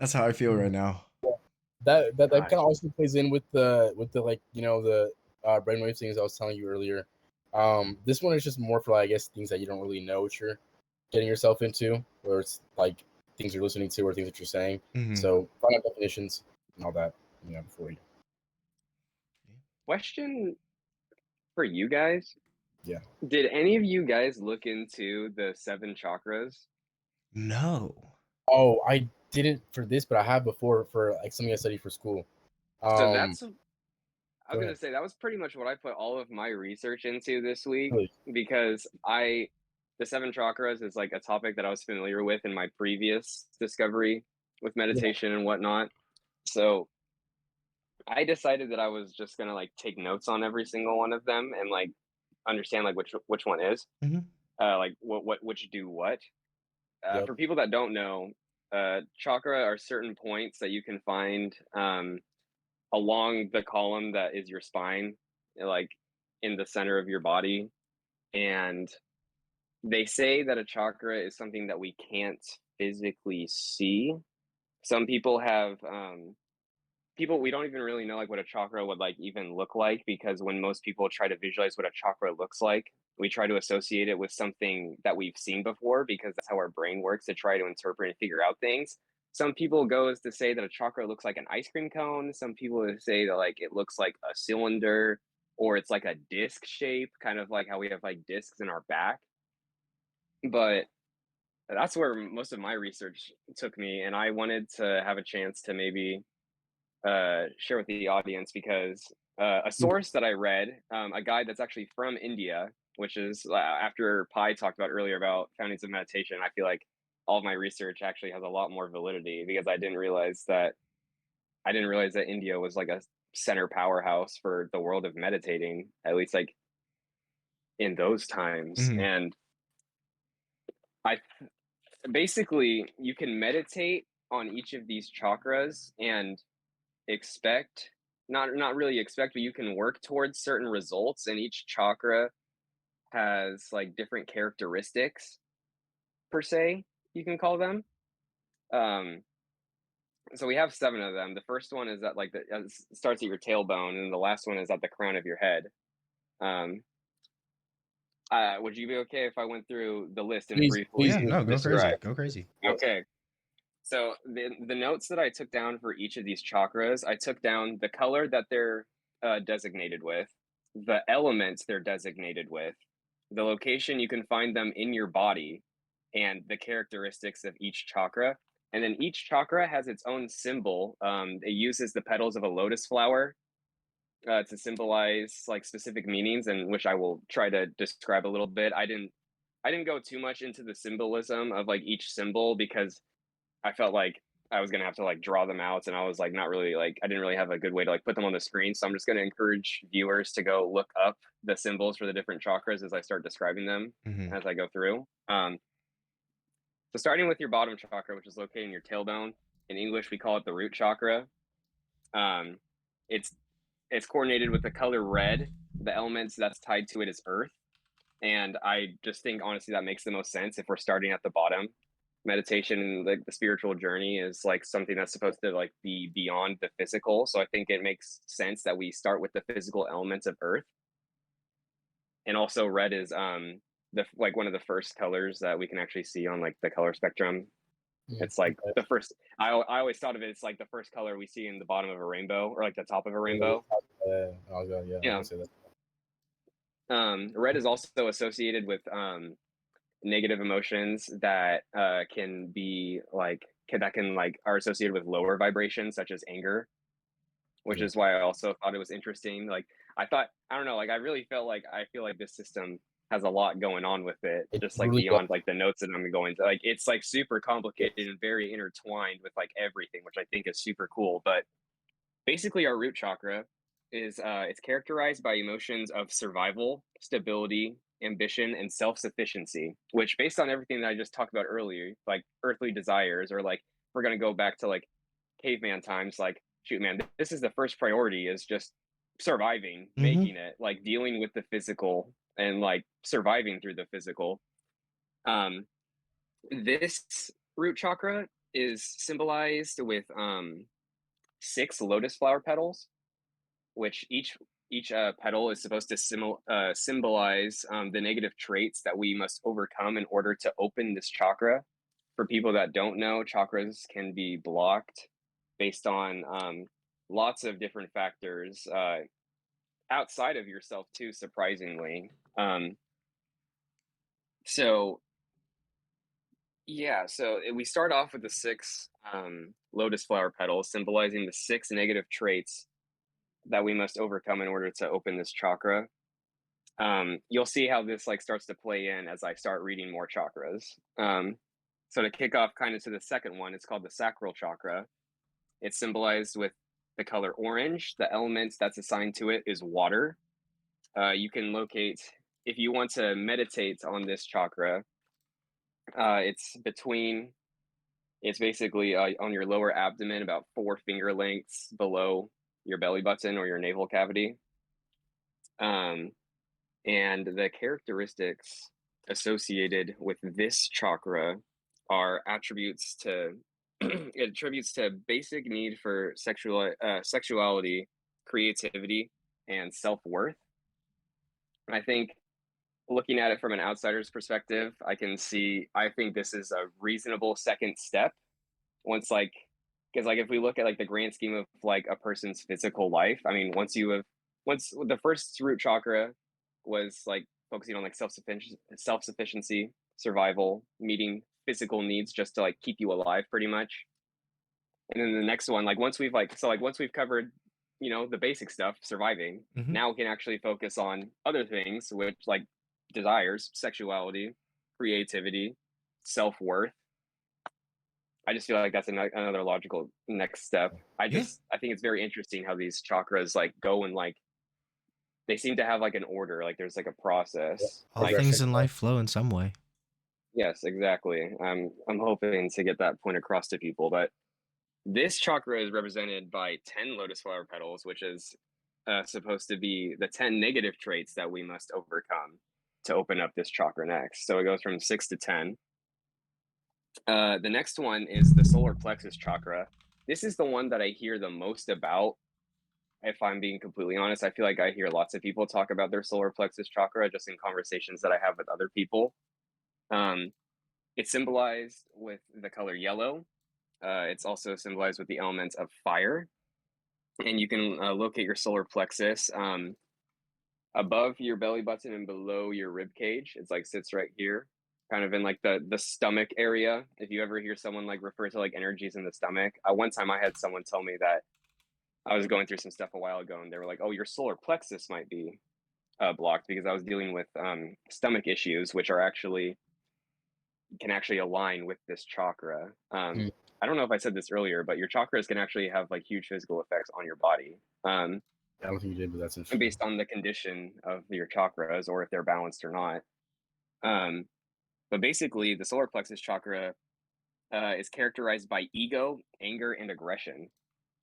That's how I feel right now. That kind Gosh. of also plays in with the like the brainwave things I was telling you earlier. This one is just more for I guess things that you don't really know what you're getting yourself into, where it's like things you're listening to or things that you're saying. Mhm. So find out definitions and all that, before you. question for you guys. Yeah. Did any of you guys look into the 7 chakras? No. Oh, I didn't for this, but I have before for like something I studied for school. So I I was Go going ahead. to say that was pretty much what I put all of my research into this week, Really? because the 7 chakras is like a topic that I was familiar with in my previous discovery with Yeah. meditation and whatnot. So I decided that I was just going to like take notes on every single one of them and like understand like which one is Mhm. like which do what. Yep. For people that don't know, chakra are certain points that you can find along the column that is your spine, like in the center of your body. And they say that a chakra is something that we can't physically see. Some people have people, we don't even really know like what a chakra would like even look like, because when most people try to visualize what a chakra looks like, we try to associate it with something that we've seen before, because that's how our brain works to try to interpret and figure out things. Some people go as to say that a chakra looks like an ice cream cone. Some people say that like it looks like a cylinder, or it's like a disc shape, kind of like how we have like discs in our back. But that's where most of my research took me, and I wanted to have a chance to maybe share with the audience, because a source that I read, a guy that's actually from India, which is after Pi talked about earlier about foundings of meditation, I feel like all of my research actually has a lot more validity, because I didn't realize that India was like a center powerhouse for the world of meditating, at least like in those times. Mhm. And I basically, you can meditate on each of these chakras and expect, not really expect, but you can work towards certain results, and each chakra has like different characteristics, per se, you can call them. um so we have 7 of them. The first one is at like starts at your tailbone, and the last one is at the crown of your head. um would you be okay if I went through the list and Please Yeah, briefly do. no, go crazy. describe? Go crazy. Yes. Okay. So the notes that I took down for each of these chakras, I took down the color that they're designated with, the elements they're designated with, the location you can find them in your body, and the characteristics of each chakra. And then each chakra has its own symbol. It uses the petals of a lotus flower to symbolize like specific meanings, and which I will try to describe a little bit. I didn't go too much into the symbolism of like each symbol, because I felt like I was gonna have to like draw them out, and I was like not really like I didn't really have a good way to like put them on the screen. So I'm just gonna encourage viewers to go look up the symbols for the different chakras as I start describing them Mhm. as I go through. So starting with your bottom chakra, which is located in your tailbone. In English, we call it the root chakra. Um, it's it's coordinated with the color red. The elements that's tied to it is earth, and I just think honestly that makes the most sense if we're starting at the bottom. Meditation and like the spiritual journey is like something that's supposed to like be beyond the physical, so I think it makes sense that we start with the physical elements of earth. And also red is the like one of the first colors that we can actually see on like the color spectrum. It's like Okay. the first, I always thought of it, it's like the first color we see in the bottom of a rainbow, or like the top of a rainbow. I was Yeah. gonna say that. Red is also associated with negative emotions that can be like that can like are associated with lower vibrations, such as anger, which Yeah. is why I also thought it was interesting. Like I don't know, like I really felt like I feel like this system has a lot going on with it, It just like really does. beyond like the notes that I'm going to. Like it's like super Yes. complicated and very intertwined with like everything, which I think is super cool. But basically, our root chakra is it's characterized by emotions of survival, stability, ambition, and self-sufficiency, which based on everything that I just talked about earlier, like earthly desires, or like we're gonna go back to like caveman times, like shoot man, this is the first priority, is just surviving, Mhm. making it, like dealing with the physical and like surviving through the physical. Um this root chakra is symbolized with 6 lotus flower petals, which each petal is supposed to symbolize the negative traits that we must overcome in order to open this chakra. For people that don't know, chakras can be blocked based on lots of different factors. outside of yourself too, surprisingly. So yeah, so we start off with the six lotus flower petals, symbolizing the six negative traits that we must overcome in order to open this chakra. You'll see how this like starts to play in as I start reading more chakras. So to kick off kind of to the second one, it's called the sacral chakra. It's symbolized with the color orange. The element that's assigned to it is water. You can locate, if you want to meditate on this chakra, it's basically on your lower abdomen, about 4 finger lengths below your belly button or your navel cavity. And the characteristics associated with this chakra are attributes to it attributes to basic need for sexuality, creativity, and self-worth. I think looking at it from an outsider's perspective, I think this is a reasonable second step. Because if we look at like the grand scheme of like a person's physical life, I mean, once the first root chakra was like focusing on like self-sufficiency, survival, meeting physical needs just to like keep you alive pretty much. And then the next one, like once we've covered, the basic stuff, surviving, now we can actually focus on other things, which like desires, sexuality, creativity, self-worth. I just feel like that's another logical next step. I think it's very interesting how these chakras like go and like they seem to have like an order, like there's like a process. All Like things in life flow in some way. yes, exactly. I'm hoping to get that point across to people, but this chakra is represented by 10 lotus flower petals, which is supposed to be the 10 negative traits that we must overcome to open up this chakra next. So it goes from 6 to 10. The next one is the solar plexus chakra. This is the one that I hear the most about. If I'm being completely honest, I feel like I hear lots of people talk about their solar plexus chakra just in conversations that I have with other people. It's symbolized with the color yellow. It's also symbolized with the elements of fire. And you can locate your solar plexus above your belly button and below your rib cage. It's like sits right here, kind of in like the stomach area. If you ever hear someone like refer to like energies in the stomach, one time I had someone tell me that I was going through some stuff a while ago, and they were like, "Oh, your solar plexus might be blocked," because I was dealing with stomach issues, which can actually align with this chakra. I don't know if I said this earlier, but your chakras can actually have like huge physical effects on your body. I don't think you did, but that's interesting. Based on the condition of your chakras or if they're balanced or not. But basically, the solar plexus chakra is characterized by ego, anger, and aggression,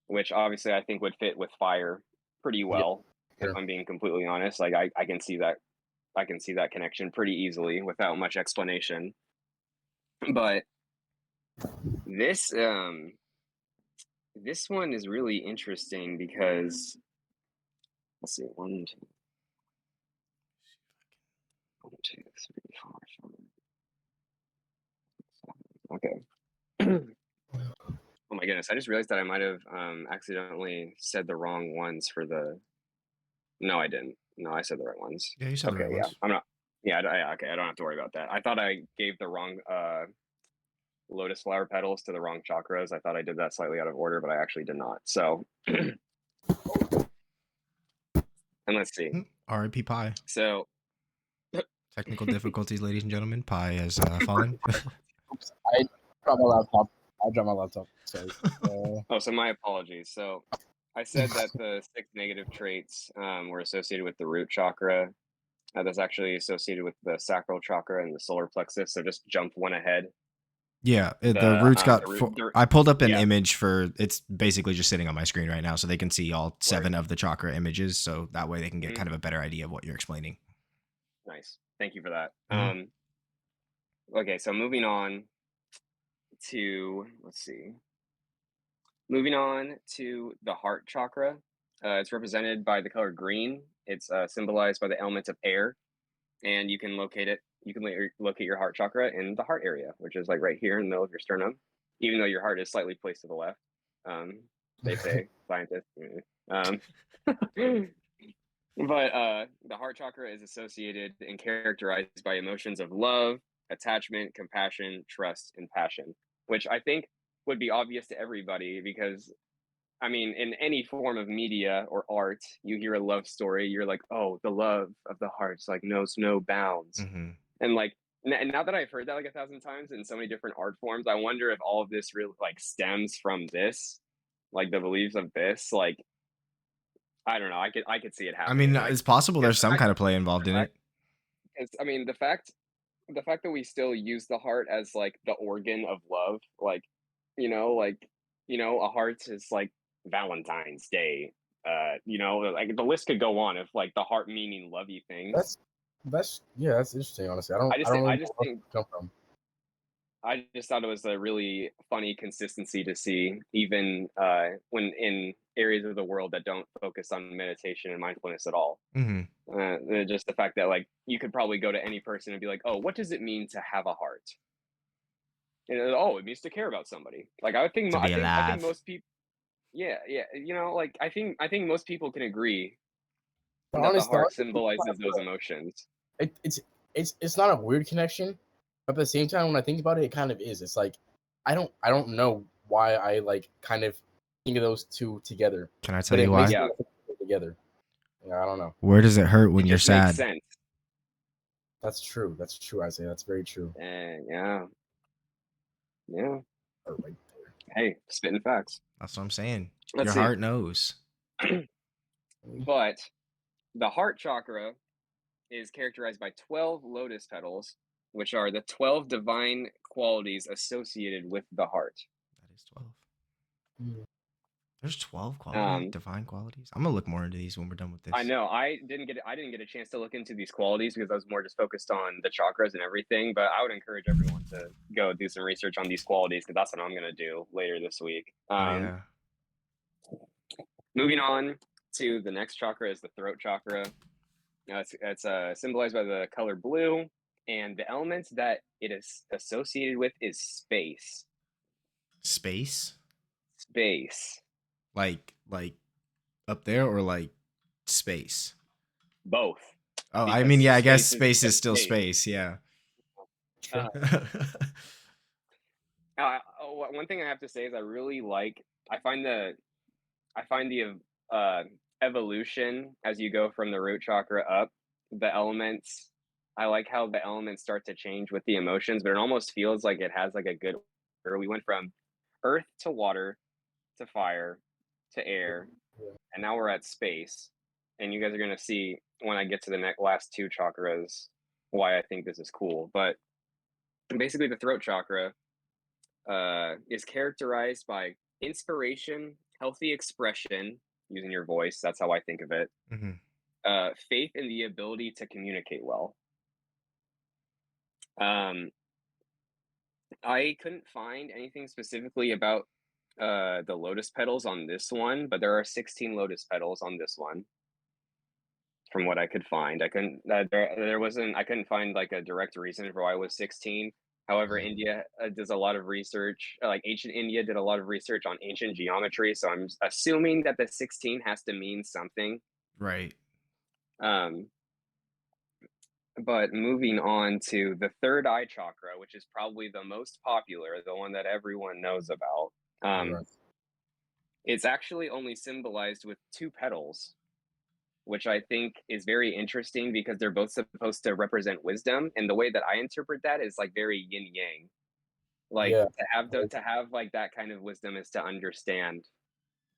which obviously I think would fit with fire pretty well. Yeah, if I'm being completely honest, like I can see that connection pretty easily without much explanation. But this one is really interesting because let's see, 1, 2, 3, 4, 5. Okay. Oh my goodness! I just realized that I might have accidentally said the wrong ones for the. No, I didn't. No, I said the right ones. Yeah, you said the right ones. I'm not. Yeah, okay. I don't have to worry about that. I thought I gave the wrong lotus flower petals to the wrong chakras. I thought I did that slightly out of order, but I actually did not. So, and let's see. R.I.P. Pi. So, technical difficulties, ladies and gentlemen. Pi has fallen. Oops, I dropped my laptop. Sorry. so my apologies. So, I said that the 6 negative traits were associated with the root chakra. That's actually associated with the sacral chakra and the solar plexus. So just jump one ahead. Yeah, the roots got. I pulled up an image for. It's basically just sitting on my screen right now, so they can see all 7 of the chakra images. So that way they can get kind of a better idea of what you're explaining. Nice, thank you for that. Okay, so moving on to Moving on to the heart chakra. It's represented by the color green. It's symbolized by the element of air, and you can locate it. You can locate your heart chakra in the heart area, which is like right here in the middle of your sternum, even though your heart is slightly placed to the left. They say, scientists. But the heart chakra is associated and characterized by emotions of love, attachment, compassion, trust, and passion, which I think would be obvious to everybody because I mean, in any form of media or art, you hear a love story, you're like, oh, the love of the heart's like knows no bounds. Mm-hmm. And like, and now that I've heard that like 1,000 times in so many different art forms, I wonder if all of this really like stems from this, like the beliefs of this. Like, I don't know. I could see it I mean, happening. Like, it's possible because there's some kind of play involved in it. I mean, the fact that we still use the heart as like the organ of love, like, like, a heart is like Valentine's Day. Like the list could go on of like the heart meaning lovey things. That's yeah, that's interesting. Honestly, I I just don't think really I know just where think it come from. I just thought it was a really funny consistency to see, even when in areas of the world that don't focus on meditation and mindfulness at all. Mm-hmm. Just the fact that like you could probably go to any person and be like, "Oh, what does it mean to have a heart?" And oh, it means to care about somebody. Like I think, To be I think alive. most people, yeah, yeah, like I think most people can agree that The heart honest thing, symbolizes those emotions. it, it's not a weird connection, but at the same time, when I think about it, it kind of is. It's like I don't know why I like kind of think of those two together, Can I tell but you it makes why? Yeah, sense together. Yeah, I don't know. Where does it hurt it when you're just makes sad? sense. That's true. That's true. I say that's very true. And yeah, yeah. Or right there. Hey, spitting facts. That's what I'm saying. Let's Your see. heart knows. But the heart chakra is characterized by 12 lotus petals, which are the 12 divine qualities associated with the heart. That is 12. Mm. There's 12 Um, divine qualities. I'm gonna look more into these when we're done with I this. know I didn't get a chance to look into these qualities because I was more just focused on the chakras and everything. But I would encourage everyone to go do some research on these qualities because that's what I'm gonna do later this week. Oh yeah. Moving on to the next chakra is the throat chakra. It's symbolized by the color blue, and the element that it is associated with is space. Space? Space. Like up there or like space? Both. Oh, I Because mean, yeah, I guess space is space is just still space. space, yeah. Sure. One thing I have to say is I really like. I find the evolution as you go from the root chakra up. The elements. I like how the elements start to change with the emotions, but it almost feels like it has like a good order. We went from earth to water to fire to air, and now we're at space. And you guys are gonna see when I get to the last two chakras why I think this is cool. But basically, the throat chakra is characterized by inspiration, healthy expression using your voice. That's how I think of it. Mhm. Faith in the ability to communicate well. Um, I couldn't find anything specifically about the lotus petals on this one, but there are 16 lotus petals on this one. From what I could find, I couldn't. There wasn't. I couldn't find like a direct reason for why it was 16. However, India does a lot of research. Like ancient India did a lot of research on ancient geometry, so I'm assuming that the 16 has to mean something. Right. Um, but moving on to the third eye chakra, which is probably the most popular, the one that everyone knows about. Right. It's actually only symbolized with two petals, which I think is very interesting because they're both supposed to represent wisdom. And the way that I interpret that is like very yin yang. Like Yeah. to have like that kind of wisdom is to understand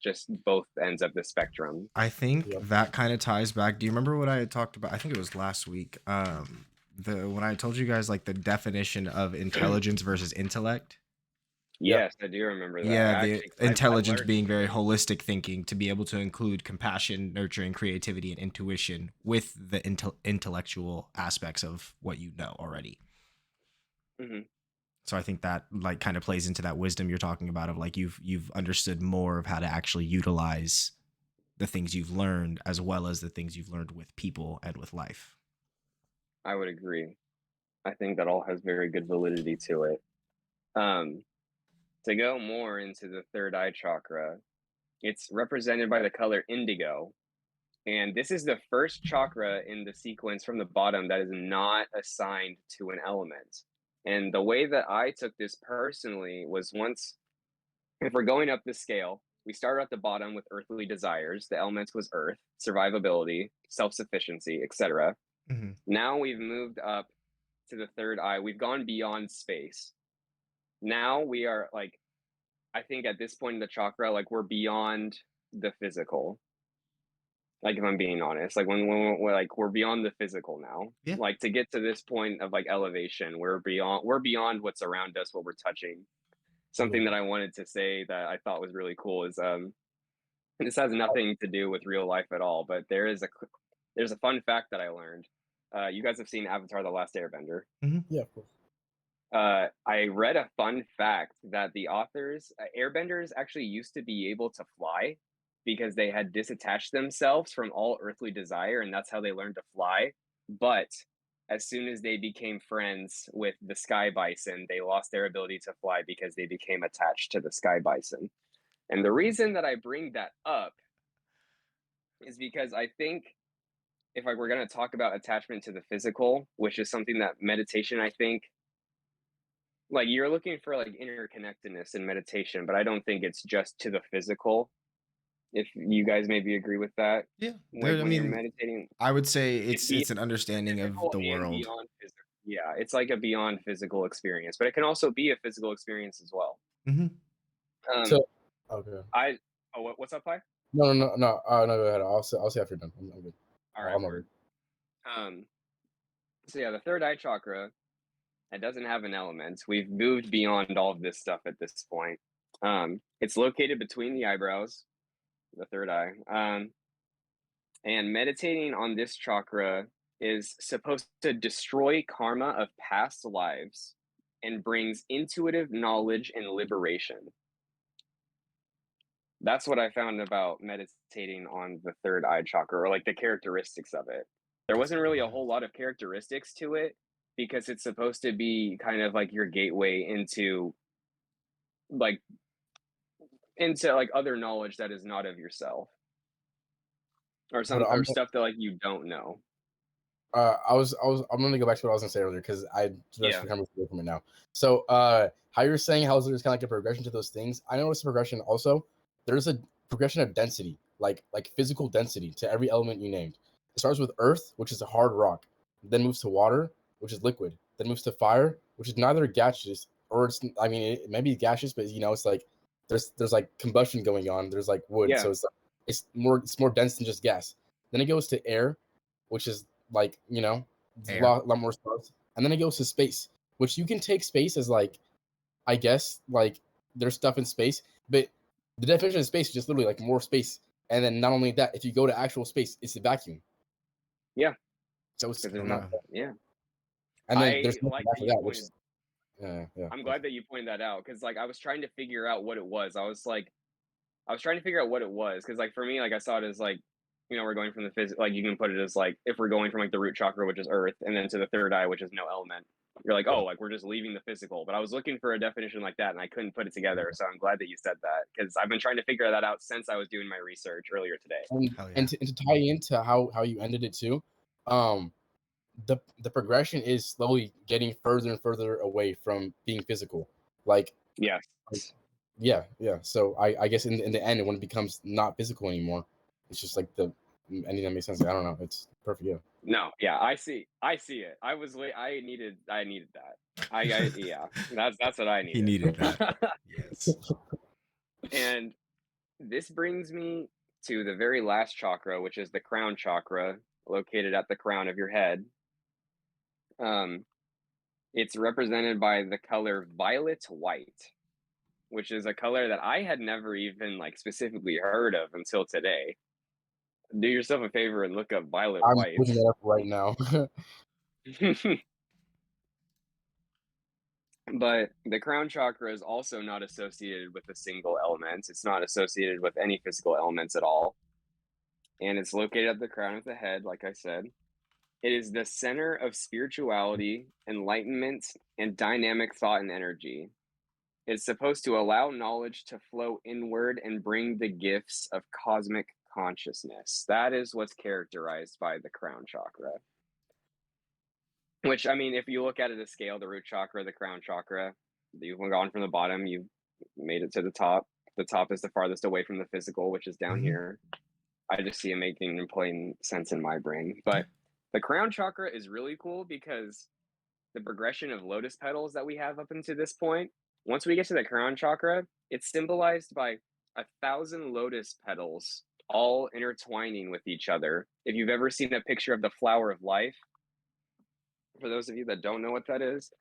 just both ends of the spectrum. I think Yep. that kind of ties back. Do you remember what I had talked about? I think it was last week. When I told you guys like the definition of intelligence versus intellect. Yes, I do remember that. Yeah, the Actually, 'cause I intelligence learned being very something. holistic thinking to be able to include compassion, nurturing, creativity, and intuition with the intellectual aspects of what you know already. Mhm. So I think that like kind of plays into that wisdom you're talking about of like you've understood more of how to actually utilize the things you've learned as well as the things you've learned with people and with life. I would agree. I think that all has very good validity to it. Um, to go more into the third eye chakra, it's represented by the color indigo, And this is the first chakra in the sequence from the bottom that is not assigned to an element. And the way that I took this personally was, if we're going up the scale, we started at the bottom with earthly desires. The elements was earth, survivability, self-sufficiency, etc. Mm-hmm. Now we've moved up to the third eye. We've gone beyond space. Now we are like, I think at this point in the chakra, like we're beyond the physical. Like, if I'm being honest, like when we're like, we're beyond the physical now. Yeah. Like, to get to this point of like elevation, we're beyond what's around us, what we're touching. Something that I wanted to say that I thought was really cool is this has nothing to do with real life at all, but there's a fun fact that I learned. You guys have seen Avatar: The Last Airbender. Yeah, of course. I read a fun fact that the authors, airbenders, actually used to be able to fly because they had disattached themselves from all earthly desire, and that's how they learned to fly. But as soon as they became friends with the sky bison, they lost their ability to fly because they became attached to the sky bison. And the reason that I bring that up is because I think if we're going to talk about attachment to the physical, which is something that meditation, I think, like, you're looking for like interconnectedness in meditation, but I don't think it's just to the physical. If you guys maybe agree with that, Yeah. like I when you're mean, meditating, I would say it be it's an understanding of physical the and world. beyond physical. Yeah, it's like a beyond physical experience, but it can also be a physical experience as well. Mm-hmm. So, okay. What's up, Pi? No, no, go ahead. I'll say after you're done. I'm good. All right, I'm word. So yeah, the third eye chakra, it doesn't have an element. We've moved beyond all of this stuff at this point. It's located between the eyebrows, the third eye. And meditating on this chakra is supposed to destroy karma of past lives and brings intuitive knowledge and liberation. That's what I found about meditating on the third eye chakra, or like the characteristics of it. There wasn't really a whole lot of characteristics to it because it's supposed to be kind of like your gateway into like other knowledge that is not of yourself, or Hold on, stuff that like you don't know. I'm gonna go back to what I was gonna say earlier because I just Yeah. remember away from it now. So, how you're saying how there's kind of like a progression to those things. I noticed a progression also. There's a progression of density, like physical density to every element you named. It starts with earth, which is a hard rock, then moves to water, which is liquid, then moves to fire, which is neither gaseous or it's. I mean, it may be gaseous, but it's like there's like combustion going on. There's like wood, Yeah. so it's more dense than just gas. Then it goes to air, which is like a lot more stars, and then it goes to space, which you can take space as like, I guess, like there's stuff in space, but the definition of space is just literally like more space. And then not only that, if you go to actual space, it's a vacuum. Yeah. So it's There's not. Yeah. And then I there's nothing like that after you that, which pointed. yeah. I'm glad that you pointed that out because like I was trying to figure out what it was. I was trying to figure out what it was because like for me, like I saw it as like, we're going from the physical. Like you can put it as like if we're going from like the root chakra, which is earth, and then to the third eye, which is no element. You're like, oh, like we're just leaving the physical. But I was looking for a definition like that, and I couldn't put it together. So I'm glad that you said that because I've been trying to figure that out since I was doing my research earlier today. And to tie into how you ended it too, the progression is slowly getting further and further away from being physical. Like, Yes. yeah. So I guess in the end, when it becomes not physical anymore, it's just like the ending that makes sense. I don't know. It's perfect. Yeah. No, yeah, I see it. I needed that. Yeah, that's what I He needed. needed that. Yes. And this brings me to the very last chakra, which is the crown chakra, located at the crown of your head. It's represented by the color violet white, which is a color that I had never even like specifically heard of until today. Do yourself a favor and look up violet I'm white. looking it up right now. But the crown chakra is also not associated with a single element. It's not associated with any physical elements at all. And it's located at the crown of the head, like I said. It is the center of spirituality, enlightenment, and dynamic thought and energy. It's supposed to allow knowledge to flow inward and bring the gifts of cosmic consciousness. That is what's characterized by the crown chakra. Which, I mean, if you look at it, a scale, the root chakra, the crown chakra, you've gone from the bottom, you've made it to the top. The top is the farthest away from the physical, which is down here. I just see it making plain sense in my brain. But the crown chakra is really cool because the progression of lotus petals that we have up until this point, once we get to the crown chakra, it's symbolized by 1,000 lotus petals all intertwining with each other. If you've ever seen a picture of the flower of life, for those of you that don't know what that is,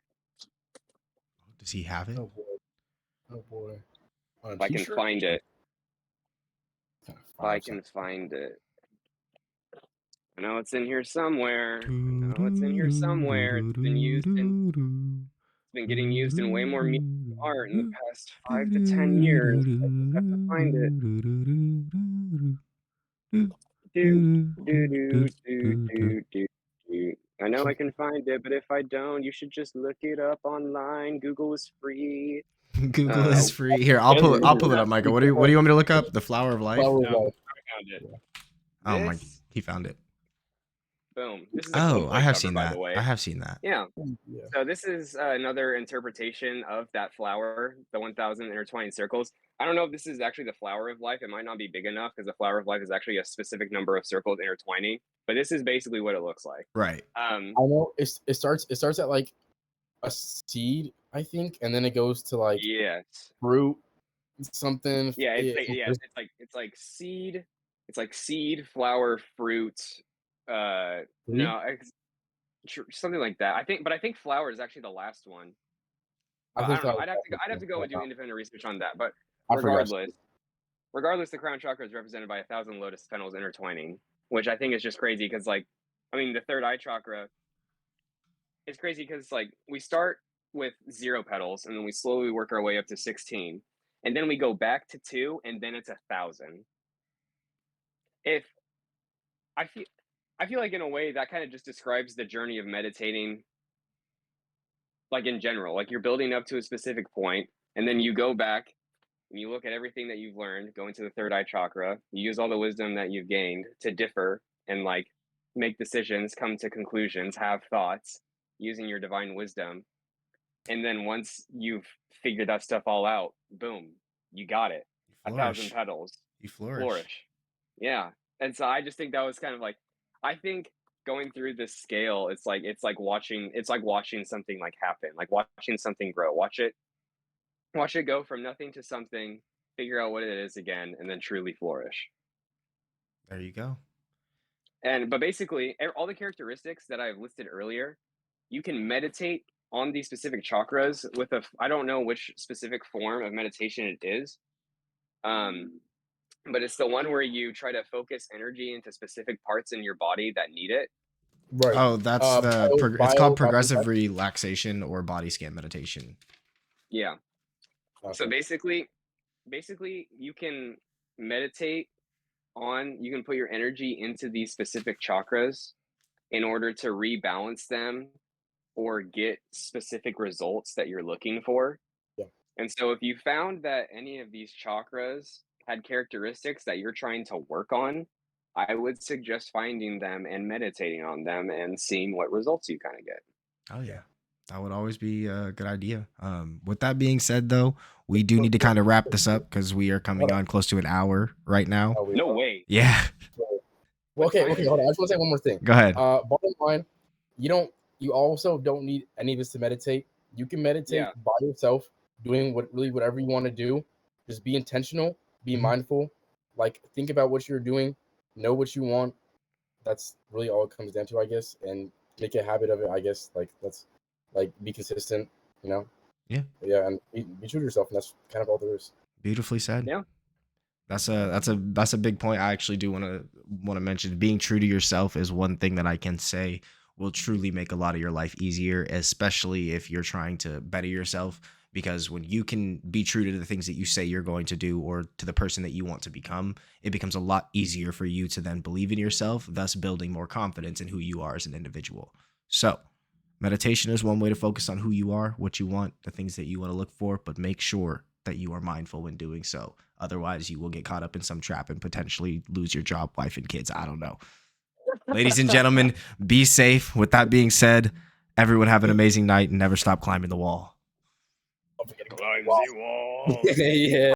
Does he have it? Oh boy. Oh boy. On a if I can t-shirt? find it, Kind of if I five can seconds. find it. I know it's in here somewhere. I know it's in here somewhere. It's been used in, it's been getting used in way more music art in the past 5 to 10 years. I just have to find it. Do. I know I can find it, but if I don't, you should just look it up online. Google is free. Google is free. Here, I'll pull it up, Michael. What do you want me to look up? The flower of life? Flower of No, life. I found it. Oh my, This, he found it. boom. This is a cool Oh, I have cover, seen by that. the way. I have seen that. Yeah. Yeah. So this is another interpretation of that flower, the 1,000 intertwining circles. I don't know if this is actually the flower of life. It might not be big enough because the flower of life is actually a specific number of circles intertwining. But this is basically what it looks like. Right. I know it starts at like a seed, I think, and then it goes to like yes, fruit something. yeah, it's like seed. It's like seed, flower, fruit. No, something like that. I think flower is actually the last one. But I don't know. I'd have to go and do independent research on that. But regardless, the crown chakra is represented by 1,000 lotus petals intertwining, which I think is just crazy because, like, I mean, the third eye chakra is crazy because, like, we start with 0 petals and then we slowly work our way up to 16, and then we go back to 2, and then it's 1,000. If I feel like in a way that kind of just describes the journey of meditating, like in general. Like you're building up to a specific point, and then you go back and you look at everything that you've learned, go into the third eye chakra, you use all the wisdom that you've gained to differ and like make decisions, come to conclusions, have thoughts using your divine wisdom. And then once you've figured that stuff all out, boom, you got it. 1,000 petals. You flourish. Yeah. And so I just think that was kind of like, I think going through this scale, it's like watching something like happen, like watching something grow. Watch it go from nothing to something, figure out what it is again, and then truly flourish. There you go. But basically, all the characteristics that I've listed earlier, you can meditate on these specific chakras with I don't know which specific form of meditation it is. But it's the one where you try to focus energy into specific parts in your body that need it. Right. Oh, that's it's called progressive relaxation or body scan meditation. Yeah. Okay. So basically you can meditate you can put your energy into these specific chakras in order to rebalance them or get specific results that you're looking for. Yeah. And so if you found that any of these chakras had characteristics that you're trying to work on, I would suggest finding them and meditating on them and seeing what results you kind of get. Oh yeah. That would always be a good idea. With that being said, though, we do need to kind of wrap this up because we are coming on close to an hour right now. No way. Yeah. Well, okay, hold on. I just want to say one more thing. Go ahead. Bottom line, you also don't need any of this to meditate. You can meditate by yourself, doing whatever you want to do. Just be intentional, be mindful, like think about what you're doing, know what you want. That's really all it comes down to, I guess, and make a habit of it, I guess. Like that's like be consistent, you know. Yeah. Yeah, and be true to yourself, and that's kind of all there is. Beautifully said. Yeah. That's a big point. I actually do want to mention being true to yourself is one thing that I can say will truly make a lot of your life easier, especially if you're trying to better yourself. Because when you can be true to the things that you say you're going to do or to the person that you want to become, it becomes a lot easier for you to then believe in yourself, thus building more confidence in who you are as an individual. So meditation is one way to focus on who you are, what you want, the things that you want to look for, but make sure that you are mindful when doing so. Otherwise, you will get caught up in some trap and potentially lose your job, wife, and kids. I don't know. Ladies and gentlemen, be safe. With that being said, everyone have an amazing night and never stop climbing the wall. Don't forget to Climb the wall. yeah.